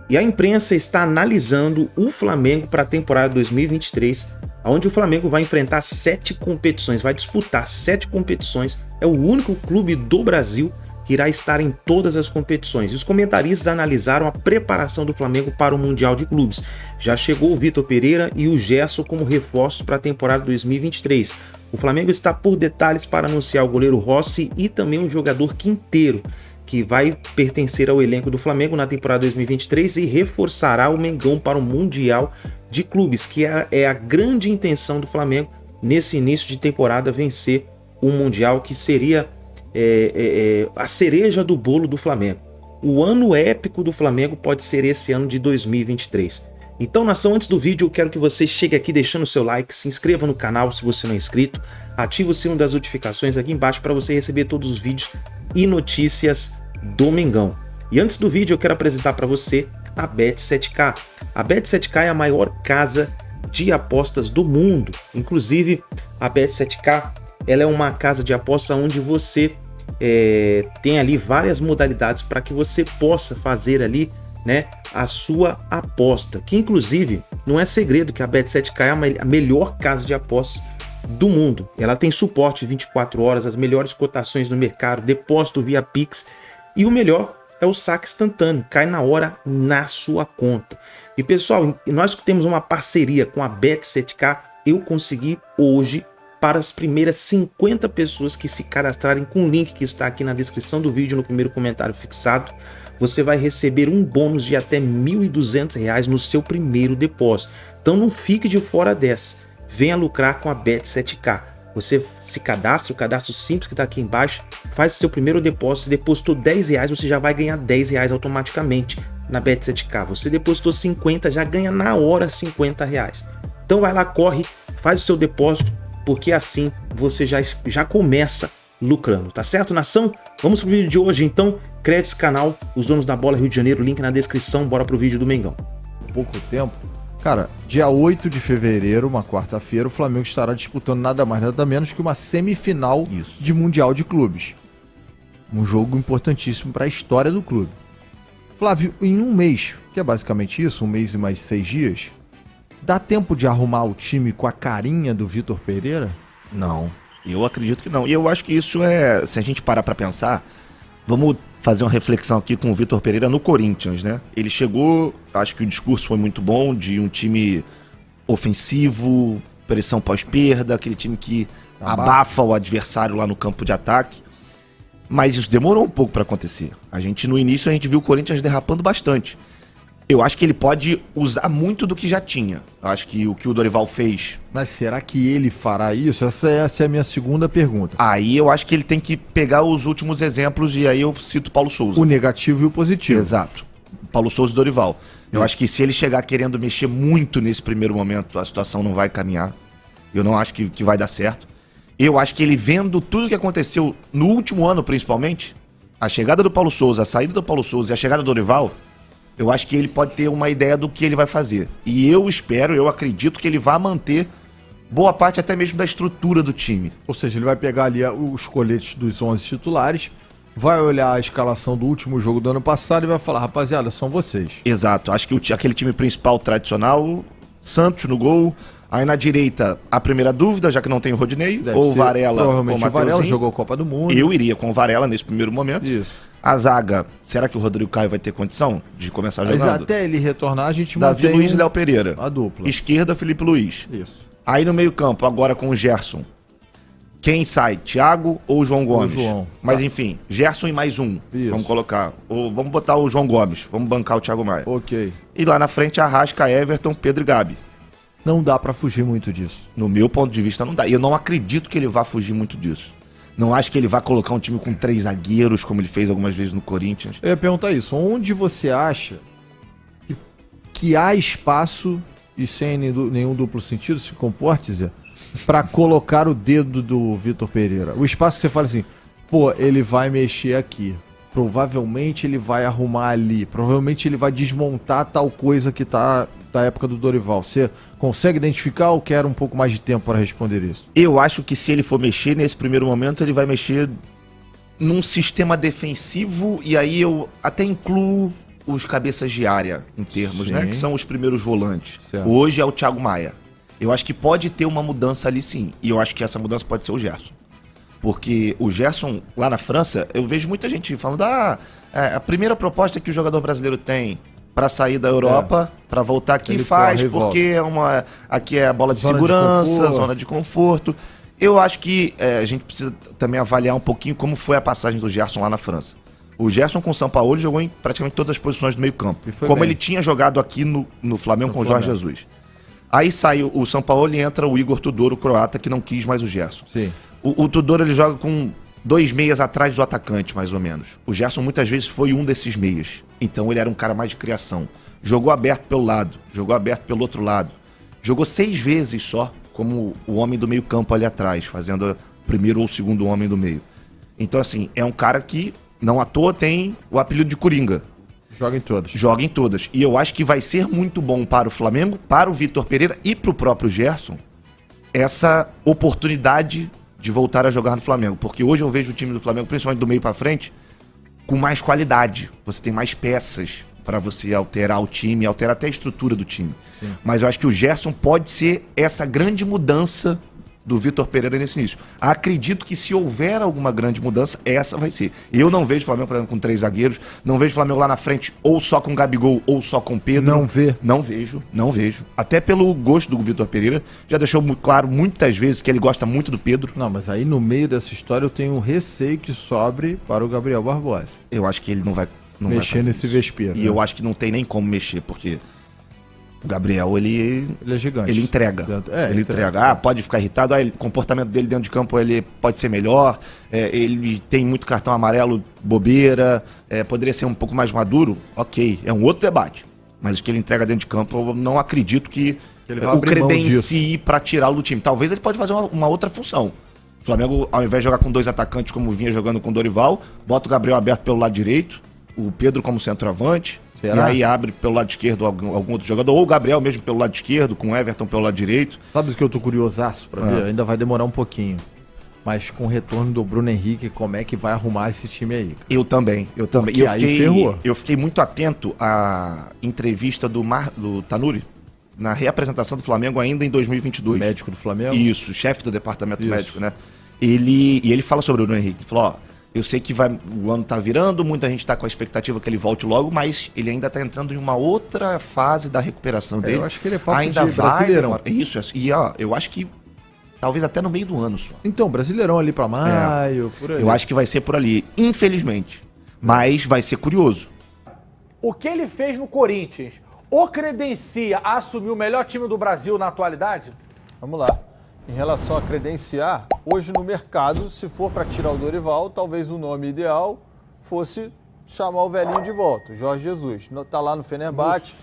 E a imprensa está analisando o Flamengo para a temporada 2023, onde o Flamengo vai enfrentar 7 competições, vai disputar 7 competições. É o único clube do Brasil que irá estar em todas as competições. E os comentaristas analisaram a preparação do Flamengo para o Mundial de Clubes. Já chegou o Vitor Pereira e o Gerson como reforços para a temporada 2023. O Flamengo está por detalhes para anunciar o goleiro Rossi e também o jogador Quinteiro, que vai pertencer ao elenco do Flamengo na temporada 2023 e reforçará o Mengão para o Mundial de Clubes, que é a grande intenção do Flamengo nesse início de temporada, vencer o Mundial, que seria a cereja do bolo do Flamengo. O ano épico do Flamengo pode ser esse ano de 2023. Então, nação, antes do vídeo eu quero que você chegue aqui deixando o seu like, se inscreva no canal se você não é inscrito, ative o sino das notificações aqui embaixo para você receber todos os vídeos e notícias do Mengão. E antes do vídeo eu quero apresentar para você a Bet7k. A Bet7k é a maior casa de apostas do mundo. Inclusive, a Bet7k ela é uma casa de aposta onde você tem ali várias modalidades para que você possa fazer ali, né, a sua aposta. Que inclusive não é segredo que a Bet7k é a melhor casa de apostas do mundo. Ela tem suporte 24 horas, as melhores cotações no mercado, depósito via Pix e o melhor é o saque instantâneo, cai na hora na sua conta. E pessoal, nós temos uma parceria com a Bet7k. Eu consegui hoje, para as primeiras 50 pessoas que se cadastrarem com o link que está aqui na descrição do vídeo, no primeiro comentário fixado, você vai receber um bônus de até R$ 1.200 no seu primeiro depósito. Então não fique de fora dessa, venha lucrar com a Bet7k. Você se cadastra, o cadastro simples que está aqui embaixo, faz o seu primeiro depósito, se depositou R$10, você já vai ganhar R$10 automaticamente na Bet7k. Você depositou 50, já ganha na hora R$50. Então vai lá, corre, faz o seu depósito, porque assim você já começa lucrando, tá certo, nação? Vamos pro vídeo de hoje, então. Créditos canal, os donos da bola Rio de Janeiro, link na descrição, bora pro vídeo do Mengão. Pouco tempo. Cara, dia 8 de fevereiro, uma quarta-feira, o Flamengo estará disputando nada mais, nada menos que uma semifinal de Mundial de Clubes. Um jogo importantíssimo para a história do clube. Flávio, em um mês, que é basicamente isso, um mês e mais 6 dias, dá tempo de arrumar o time com a carinha do Vitor Pereira? Não, eu acredito que não. E eu acho que isso se a gente parar pra pensar, vamos fazer uma reflexão aqui com o Vitor Pereira no Corinthians, né? Ele chegou, acho que o discurso foi muito bom, de um time ofensivo, pressão pós-perda, aquele time que abafa o adversário lá no campo de ataque. Mas isso demorou um pouco pra acontecer. No início a gente viu o Corinthians derrapando bastante. Eu acho que ele pode usar muito do que já tinha. Eu acho que o Dorival fez... Mas será que ele fará isso? Essa é a minha segunda pergunta. Aí eu acho que ele tem que pegar os últimos exemplos e aí eu cito Paulo Souza. O negativo e o positivo. Exato. Paulo Souza e Dorival. Eu acho que se ele chegar querendo mexer muito nesse primeiro momento, a situação não vai caminhar. Eu não acho que vai dar certo. Eu acho que ele vendo tudo que aconteceu no último ano, principalmente, a chegada do Paulo Souza, a saída do Paulo Souza e a chegada do Dorival... Eu acho que ele pode ter uma ideia do que ele vai fazer. E eu acredito que ele vai manter boa parte até mesmo da estrutura do time. Ou seja, ele vai pegar ali os coletes dos 11 titulares, vai olhar a escalação do último jogo do ano passado e vai falar, rapaziada, são vocês. Exato. Acho que aquele time principal tradicional, Santos no gol. Aí na direita, a primeira dúvida, já que não tem o Rodinei, ou o Varela. Provavelmente o Varela jogou Copa do Mundo. Eu iria com o Varela nesse primeiro momento. Isso. A zaga, será que o Rodrigo Caio vai ter condição de começar jogando? Mas até ele retornar, a gente Davi mantém Luiz e Léo Pereira. A dupla. Esquerda, Felipe Luiz. Isso. Aí no meio campo, agora com o Gerson. Quem sai? Thiago ou João Gomes? João. Mas enfim, Gerson e mais um. Isso. Vamos colocar. Vamos botar o João Gomes. Vamos bancar o Thiago Maia. Ok. E lá na frente, Arrasca, Everton, Pedro e Gabi. Não dá pra fugir muito disso. No meu ponto de vista, não dá. E eu não acredito que ele vá fugir muito disso. Não acho que ele vai colocar um time com 3 zagueiros, como ele fez algumas vezes no Corinthians. Eu ia perguntar isso. Onde você acha que há espaço, e sem nenhum duplo sentido, se comporte, Zé, pra colocar o dedo do Vitor Pereira? O espaço que você fala assim, pô, ele vai mexer aqui. Provavelmente ele vai arrumar ali. Provavelmente ele vai desmontar tal coisa que tá da época do Dorival. Você consegue identificar ou quer um pouco mais de tempo para responder isso? Eu acho que se ele for mexer nesse primeiro momento, ele vai mexer num sistema defensivo, e aí eu até incluo os cabeças de área, em termos, Sim. né? Que são os primeiros volantes. Certo. Hoje é o Thiago Maia. Eu acho que pode ter uma mudança ali sim. E eu acho que essa mudança pode ser o Gerson. Porque o Gerson, lá na França, eu vejo muita gente falando: a primeira proposta que o jogador brasileiro tem para sair da Europa, para voltar aqui, Ele faz, corre e porque aqui é a bola de Zona de segurança, conforto. zona de conforto. Eu acho que a gente precisa também avaliar um pouquinho como foi a passagem do Gerson lá na França. O Gerson com o Sampaoli jogou em praticamente todas as posições do meio campo. E foi Como bem. ele tinha jogado aqui no Flamengo com o Jorge Flamengo. Jesus. Aí sai o Sampaoli e entra o Igor Tudor, o croata, que não quis mais o Gerson. Sim. O Tudor ele joga com 2 meias atrás do atacante, mais ou menos. O Gerson muitas vezes foi um desses meias. Então ele era um cara mais de criação. Jogou aberto pelo lado, jogou aberto pelo outro lado. Jogou 6 vezes só como o homem do meio campo ali atrás, fazendo o primeiro ou o segundo homem do meio. Então assim, é um cara que não à toa tem o apelido de Coringa. Joga em todas. Joga em todas. E eu acho que vai ser muito bom para o Flamengo, para o Vitor Pereira e para o próprio Gerson essa oportunidade de voltar a jogar no Flamengo. Porque hoje eu vejo o time do Flamengo, principalmente do meio para frente, com mais qualidade. Você tem mais peças para você alterar o time, alterar até a estrutura do time. Sim. Mas eu acho que o Gerson pode ser essa grande mudança do Vitor Pereira nesse início. Acredito que se houver alguma grande mudança, essa vai ser. Eu não vejo o Flamengo, por exemplo, com 3 zagueiros, não vejo o Flamengo lá na frente ou só com Gabigol ou só com Pedro. Não vê? Não vejo. Até pelo gosto do Vitor Pereira, já deixou muito claro muitas vezes que ele gosta muito do Pedro. Não, mas aí no meio dessa história eu tenho um receio que sobre para o Gabriel Barbosa. Eu acho que ele não vai mexer fazer nesse isso. vespeiro. E eu acho que não tem nem como mexer, porque o Gabriel, ele é gigante. Ele entrega. Ele entrega. Pode ficar irritado. O comportamento dele dentro de campo ele pode ser melhor. Ele tem muito cartão amarelo, bobeira. Poderia ser um pouco mais maduro. Ok, é um outro debate. Mas o que ele entrega dentro de campo, eu não acredito que ele vai o abrir mão credencie para tirá-lo do time. Talvez ele pode fazer uma outra função. O Flamengo, ao invés de jogar com 2 atacantes, como vinha jogando com o Dorival, bota o Gabriel aberto pelo lado direito, o Pedro como centroavante. Será? E aí abre pelo lado esquerdo algum outro jogador, ou o Gabriel mesmo pelo lado esquerdo, com o Everton pelo lado direito. Sabe o que eu tô curiosaço pra ver? Ainda vai demorar um pouquinho. Mas com o retorno do Bruno Henrique, como é que vai arrumar esse time aí? Cara? Eu também. Porque aí ferrou. Eu fiquei muito atento à entrevista do Tanuri, na reapresentação do Flamengo ainda em 2022. Médico do Flamengo? Isso, chefe do departamento médico, né? Ele fala sobre o Bruno Henrique. Ele falou, ó, eu sei que o ano tá virando, muita gente tá com a expectativa que ele volte logo, mas ele ainda tá entrando em uma outra fase da recuperação dele. Eu acho que ele é papo ainda de vai Brasileirão. Isso. E ó, eu acho que talvez até no meio do ano só. Então, Brasileirão ali pra maio, por aí. Eu acho que vai ser por ali, infelizmente. Mas vai ser curioso. O que ele fez no Corinthians o credencia a assumir o melhor time do Brasil na atualidade? Vamos lá. Em relação a credenciar, hoje no mercado, se for para tirar o Dorival, talvez o nome ideal fosse chamar o velhinho de volta, o Jorge Jesus. Tá lá no Fenerbahçe,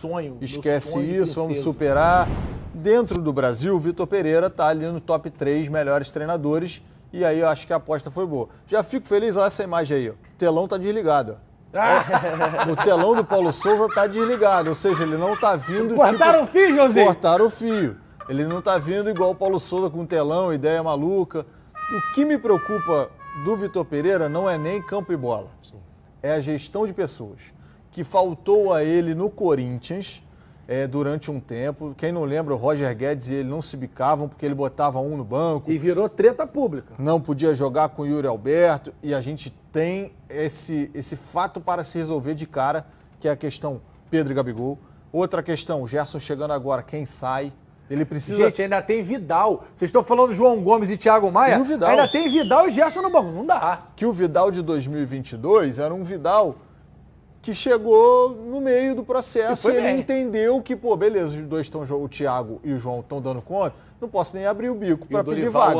esquece isso, vamos superar. Dentro do Brasil, o Vitor Pereira tá ali no top 3 melhores treinadores e aí eu acho que a aposta foi boa. Já fico feliz, olha essa imagem aí, ó. O telão tá desligado, ó. O telão do Paulo Souza tá desligado, ou seja, ele não tá vindo... Cortaram o fio, José? Cortaram o fio. Ele não tá vindo igual o Paulo Souza com telão, ideia maluca. E o que me preocupa do Vitor Pereira não é nem campo e bola. É a gestão de pessoas, que faltou a ele no Corinthians durante um tempo. Quem não lembra, o Roger Guedes e ele não se bicavam porque ele botava um no banco. E virou treta pública. Não podia jogar com o Yuri Alberto. E a gente tem esse fato para se resolver de cara, que é a questão Pedro e Gabigol. Outra questão, o Gerson chegando agora, quem sai? Ele precisa... Gente, ainda tem Vidal. Vocês estão falando João Gomes e Thiago Maia? E o Vidal. Ainda tem Vidal e Gerson no banco. Não dá. Que o Vidal de 2022 era um Vidal que chegou no meio do processo e ele entendeu que, pô, beleza, os dois estão, o Thiago e o João estão dando conta, não posso nem abrir o bico para pedir vaga.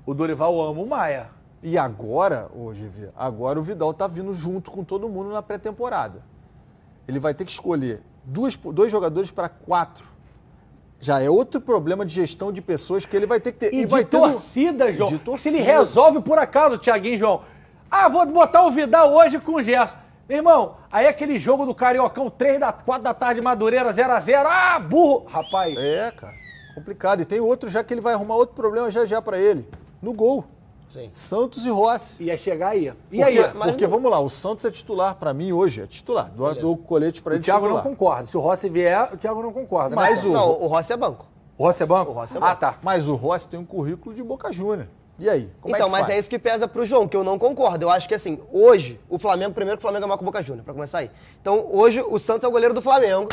O Dorival ama o Maia. E agora, GV, agora o Vidal tá vindo junto com todo mundo na pré-temporada. Ele vai ter que escolher dois jogadores para 4. Já é outro problema de gestão de pessoas que ele vai ter que ter. E vai de torcida, João. De torcida. Se ele resolve por acaso, Thiaguinho e João. Vou botar o Vidal hoje com o Gerson. Meu irmão, aí aquele jogo do Cariocão, 4 da tarde, Madureira, 0x0. Burro. Rapaz. Cara. Complicado. E tem outro já que ele vai arrumar outro problema já pra ele. No gol. Sim. Santos e Rossi. Ia chegar aí. E Porque, aí? porque vamos lá, o Santos é titular pra mim hoje, é titular. Dou o colete pra O ele Thiago não titular. concorda. Se o Rossi vier, o Thiago não concorda. Mas né? Não, o Rossi é banco. O Rossi é banco? O Rossi é banco. Ah, tá. Mas o Rossi tem um currículo de Boca Júnior. E aí? Como Então, é que mas faz? é isso que pesa pro João, que eu não concordo. Eu acho que, assim, hoje, o Flamengo, primeiro que o Flamengo é maior que o Boca Juniors, pra começar aí. Então, hoje, o Santos é o goleiro do Flamengo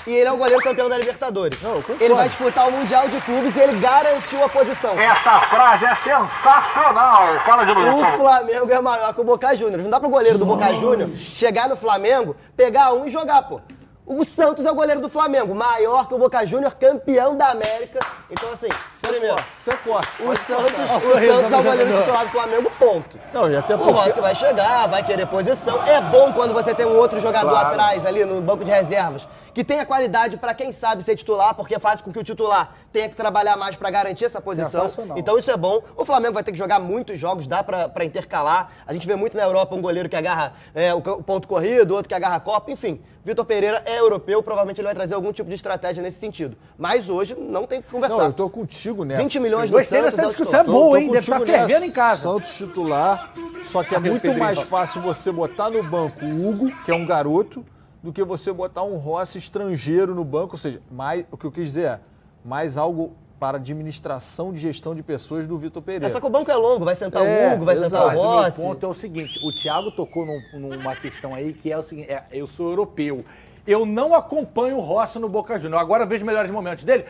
e ele é o goleiro campeão da Libertadores. Não, eu concordo. Ele vai disputar o Mundial de Clubes e ele garantiu a posição. Essa frase é sensacional. Fala de novo. O Flamengo é maior que o Boca Juniors. Não dá pro goleiro do Boca Juniors chegar no Flamengo, pegar um e jogar, pô. O Santos é o goleiro do Flamengo, maior que o Boca Juniors, campeão da América. Então, assim, primeiro, Você corta. o Santos é o goleiro titular do Flamengo, ponto. Não, e até O porque... Rossi vai chegar, vai querer posição. É bom quando você tem um outro jogador atrás ali no banco de reservas que tenha qualidade para quem sabe ser titular, porque faz com que o titular tenha que trabalhar mais para garantir essa posição. Sensacional. Então isso é bom. O Flamengo vai ter que jogar muitos jogos, dá para intercalar. A gente vê muito na Europa um goleiro que agarra o ponto corrido, outro que agarra a Copa, enfim. Vitor Pereira é europeu, provavelmente ele vai trazer algum tipo de estratégia nesse sentido. Mas hoje não tem que conversar. Não, eu tô contigo nessa. 20 milhões do Gostei Santos dessa é o discussão, é titular. boa, hein? Deve estar contigo nessa. fervendo em casa. Santos titular, só que é muito mais fácil você botar no banco o Hugo, que é um garoto, do que você botar um Rossi estrangeiro no banco. Ou seja, o que eu quis dizer é mais algo para administração de gestão de pessoas do Vitor Pereira. Só que o banco é longo, vai sentar o Hugo, vai sentar exato. o Mas o Rossi. meu ponto é o seguinte, o Thiago tocou numa questão aí que é o seguinte, eu sou europeu, eu não acompanho o Rossi no Boca Juniors, agora eu vejo os melhores momentos dele,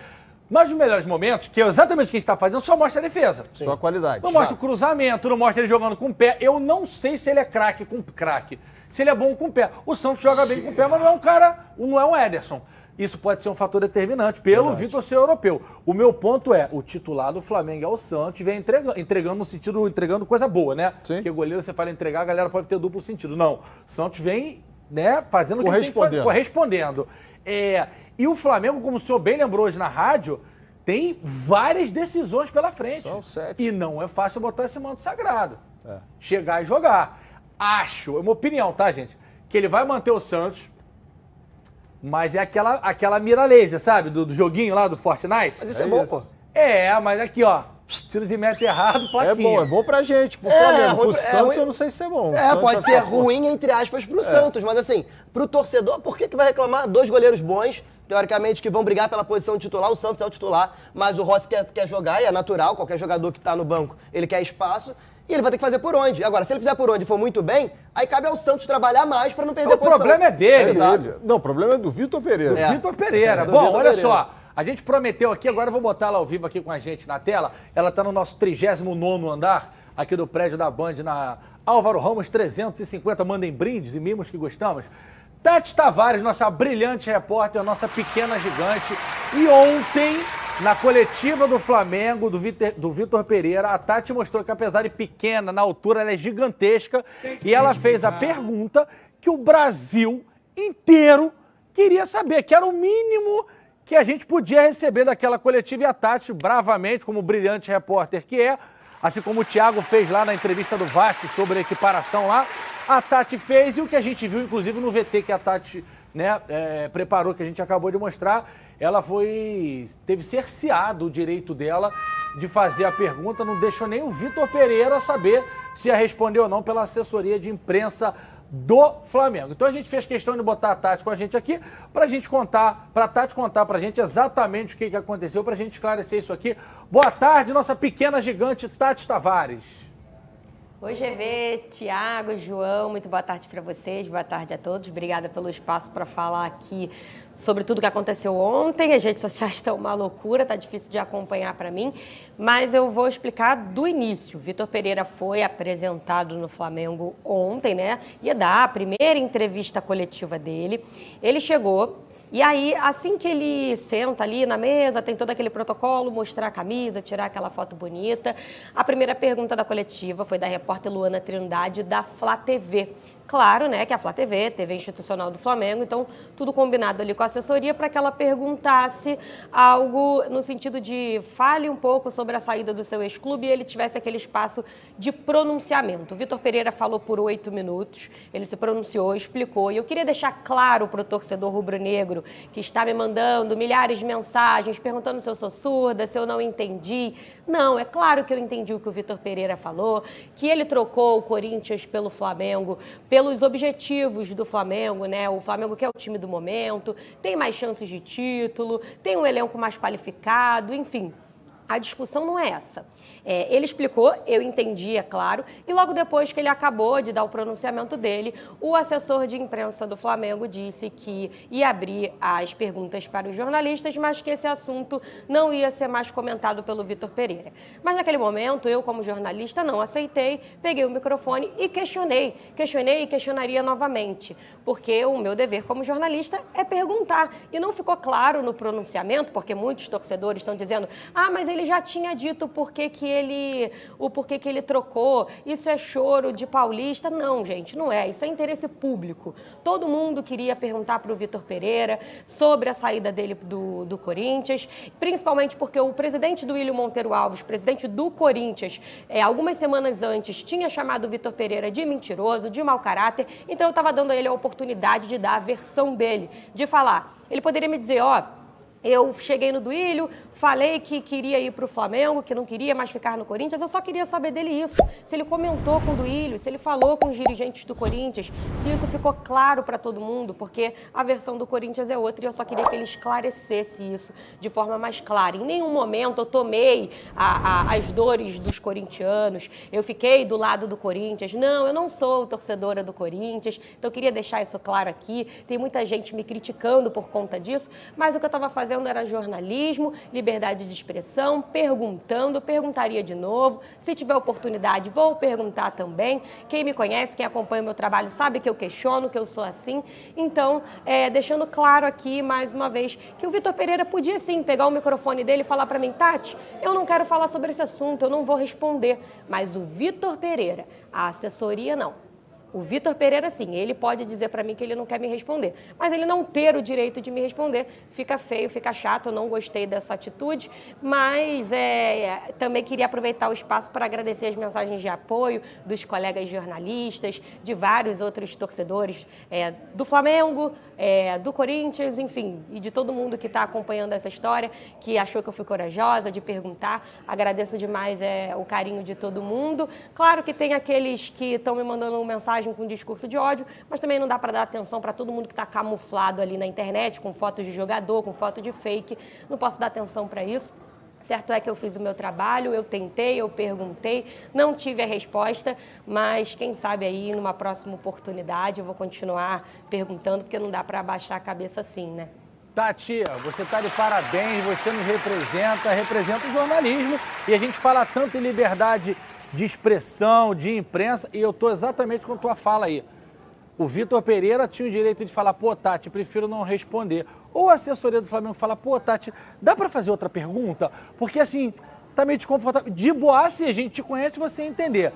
mas os melhores momentos, que é exatamente o que a gente está fazendo, só mostra a defesa. Só a qualidade. Não mostra o cruzamento, não mostra ele jogando com o pé, eu não sei se ele é craque com craque, se ele é bom com o pé. O Santos joga bem com o pé, mas não é um cara, não é um Ederson. Isso pode ser um fator determinante pelo Vitor ser europeu. O meu ponto é, o titular do Flamengo é o Santos, vem entregando no sentido, entregando coisa boa, né? Sim. Porque goleiro, você fala entregar, a galera pode ter duplo sentido. Não, o Santos vem, né, fazendo o que tem que fazer, correspondendo. E o Flamengo, como o senhor bem lembrou hoje na rádio, tem várias decisões pela frente. São 7. E não é fácil botar esse manto sagrado. Chegar e jogar. Acho, é uma opinião, tá, gente? Que ele vai manter o Santos, mas é aquela mira laser, sabe? Do joguinho lá do Fortnite. Mas isso é bom, isso. pô. Mas aqui, ó, tiro de meta errado, plaquinha. É bom pra gente, pro Flamengo. Pro ruim- Santos ruim- eu não sei se é bom. O É, Santos pode vai ser ficar, pô, ruim, entre aspas, pro Santos, mas assim, pro torcedor, por que vai reclamar? 2 goleiros bons, teoricamente, que vão brigar pela posição titular, o Santos é o titular, mas o Rossi quer jogar, e é natural, qualquer jogador que tá no banco, ele quer espaço, e ele vai ter que fazer por onde. Agora, se ele fizer por onde e for muito bem, aí cabe ao Santos trabalhar mais pra não perder O posição. problema é dele. Exato. Não, o problema é do Vitor Pereira. É. Vitor Pereira. Do Bom, Vitor olha Pereira. só. A gente prometeu aqui, agora eu vou botar ela ao vivo aqui com a gente na tela. Ela está no nosso 39º andar, aqui do prédio da Band, na Álvaro Ramos 350. Mandem brindes e mimos que gostamos. Tati Tavares, nossa brilhante repórter, nossa pequena gigante. E ontem, na coletiva do Flamengo, do Vitor Pereira, a Tati mostrou que, apesar de pequena, na altura, ela é gigantesca. E ela fez a pergunta que o Brasil inteiro queria saber, que era o mínimo que a gente podia receber daquela coletiva. E a Tati, bravamente, como brilhante repórter que é, assim como o Thiago fez lá na entrevista do Vasco sobre a equiparação lá, a Tati fez, e o que a gente viu, inclusive, no VT que a Tati, né, preparou, que a gente acabou de mostrar, ela teve cerceado o direito dela de fazer a pergunta, não deixou nem o Vitor Pereira saber se ia responder ou não pela assessoria de imprensa do Flamengo. Então a gente fez questão de botar a Tati com a gente aqui pra Tati contar pra gente exatamente o que aconteceu, pra gente esclarecer isso aqui. Boa tarde, nossa pequena gigante Tati Tavares. Oi, GV, Thiago, João, muito boa tarde para vocês, boa tarde a todos. Obrigada pelo espaço para falar aqui sobre tudo que aconteceu ontem. As redes sociais estão uma loucura, tá difícil de acompanhar para mim, mas eu vou explicar do início. Vitor Pereira foi apresentado no Flamengo ontem, né? Ia dar a primeira entrevista coletiva dele. Ele chegou. E aí, assim que ele senta ali na mesa, tem todo aquele protocolo, mostrar a camisa, tirar aquela foto bonita. A primeira pergunta da coletiva foi da repórter Luana Trindade, da Flá TV. Claro, né, que a Flá TV, TV institucional do Flamengo, então tudo combinado ali com a assessoria para que ela perguntasse algo no sentido de fale um pouco sobre a saída do seu ex-clube e ele tivesse aquele espaço de pronunciamento. O Vitor Pereira falou por 8 minutos, ele se pronunciou, explicou, e eu queria deixar claro para o torcedor rubro-negro que está me mandando milhares de mensagens perguntando se eu sou surda, se eu não entendi. Não, é claro que eu entendi o que o Vitor Pereira falou, que ele trocou o Corinthians pelo Flamengo, pelos objetivos do Flamengo, né? O Flamengo que é o time do momento, tem mais chances de título, tem um elenco mais qualificado, enfim. A discussão não é essa. Ele explicou, eu entendi, é claro, e logo depois que ele acabou de dar o pronunciamento dele, o assessor de imprensa do Flamengo disse que ia abrir as perguntas para os jornalistas, mas que esse assunto não ia ser mais comentado pelo Vitor Pereira. Mas naquele momento, eu como jornalista não aceitei, peguei o microfone e questionei e questionaria novamente, porque o meu dever como jornalista é perguntar. E não ficou claro no pronunciamento, porque muitos torcedores estão dizendo, mas ele já tinha dito o porquê que ele trocou, isso é choro de paulista. Não, gente, não é, isso é interesse público. Todo mundo queria perguntar para o Vitor Pereira sobre a saída dele do Corinthians, principalmente porque o presidente do Willian Monteiro Alves, presidente do Corinthians, algumas semanas antes, tinha chamado o Vitor Pereira de mentiroso, de mau caráter, então eu estava dando a ele a oportunidade de dar a versão dele, de falar. Ele poderia me dizer, eu cheguei no Duílio, falei que queria ir para o Flamengo, que não queria mais ficar no Corinthians. Eu só queria saber dele isso. Se ele comentou com o Duílio, se ele falou com os dirigentes do Corinthians, se isso ficou claro para todo mundo, porque a versão do Corinthians é outra e eu só queria que ele esclarecesse isso de forma mais clara. Em nenhum momento eu tomei as dores dos corintianos, eu fiquei do lado do Corinthians. Não, eu não sou torcedora do Corinthians, então eu queria deixar isso claro aqui. Tem muita gente me criticando por conta disso, mas o que eu estava fazendo era jornalismo, liberdade de expressão, perguntaria de novo. Se tiver oportunidade, vou perguntar também. Quem me conhece, quem acompanha o meu trabalho, sabe que eu questiono, que eu sou assim. Então, deixando claro aqui, mais uma vez, que o Vitor Pereira podia sim pegar o microfone dele e falar para mim, Tati, eu não quero falar sobre esse assunto, eu não vou responder. Mas o Vitor Pereira, a assessoria, não. O Vitor Pereira, sim, ele pode dizer para mim que ele não quer me responder. Mas ele não ter o direito de me responder, fica feio, fica chato, eu não gostei dessa atitude. Mas também queria aproveitar o espaço para agradecer as mensagens de apoio dos colegas jornalistas, de vários outros torcedores do Flamengo, do Corinthians, enfim, e de todo mundo que está acompanhando essa história, que achou que eu fui corajosa de perguntar. Agradeço demais o carinho de todo mundo. Claro que tem aqueles que estão me mandando mensagem com discurso de ódio, mas também não dá para dar atenção para todo mundo que está camuflado ali na internet, com fotos de jogador, com foto de fake. Não posso dar atenção para isso. Certo é que eu fiz o meu trabalho, eu tentei, eu perguntei, não tive a resposta, mas quem sabe aí numa próxima oportunidade eu vou continuar perguntando, porque não dá para abaixar a cabeça assim, né? Tati, você está de parabéns, você nos representa o jornalismo e a gente fala tanto em liberdade de expressão, de imprensa, e eu estou exatamente com a tua fala aí. O Vitor Pereira tinha o direito de falar, Tati, prefiro não responder. Ou a assessoria do Flamengo fala, Tati, dá para fazer outra pergunta? Porque assim, tá meio desconfortável. De boa, se a gente te conhece, você ia entender.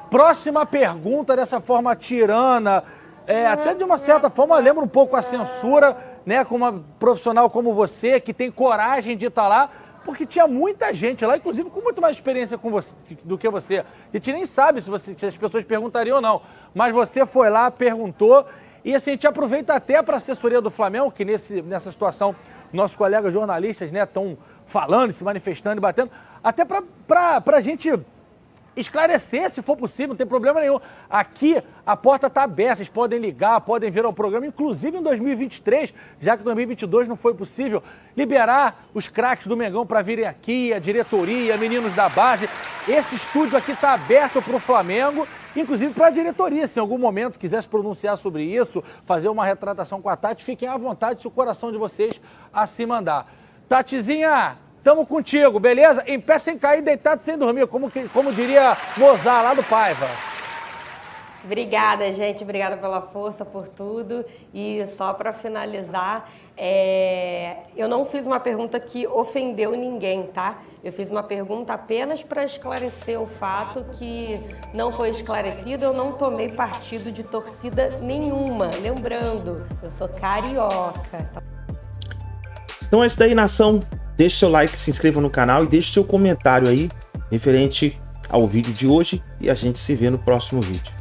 Próxima pergunta dessa forma tirana, até de uma certa forma lembra um pouco a censura, né, com uma profissional como você, que tem coragem de estar lá, porque tinha muita gente lá, inclusive com muito mais experiência com você, do que você. A gente nem sabe se as pessoas perguntariam ou não. Mas você foi lá, perguntou. E assim, a gente aproveita até para a assessoria do Flamengo, que nessa situação nossos colegas jornalistas estão falando, se manifestando e batendo. Até para a gente esclarecer, se for possível, não tem problema nenhum. Aqui a porta está aberta, vocês podem ligar, podem vir ao programa, inclusive em 2023, já que em 2022 não foi possível, liberar os craques do Mengão para virem aqui, a diretoria, meninos da base. Esse estúdio aqui está aberto para o Flamengo, inclusive para a diretoria, se em algum momento quiser se pronunciar sobre isso, fazer uma retratação com a Tati, fiquem à vontade, se o coração de vocês assim mandar. Tatizinha, tamo contigo, beleza? Em pé sem cair, deitado sem dormir, como diria Mozart lá do Paiva. Obrigada, gente. Obrigada pela força, por tudo. E só para finalizar, eu não fiz uma pergunta que ofendeu ninguém, tá? Eu fiz uma pergunta apenas para esclarecer o fato que não foi esclarecido. Eu não tomei partido de torcida nenhuma. Lembrando, eu sou carioca. Então é isso daí, nação. Deixe seu like, se inscreva no canal e deixe seu comentário aí referente ao vídeo de hoje. E a gente se vê no próximo vídeo.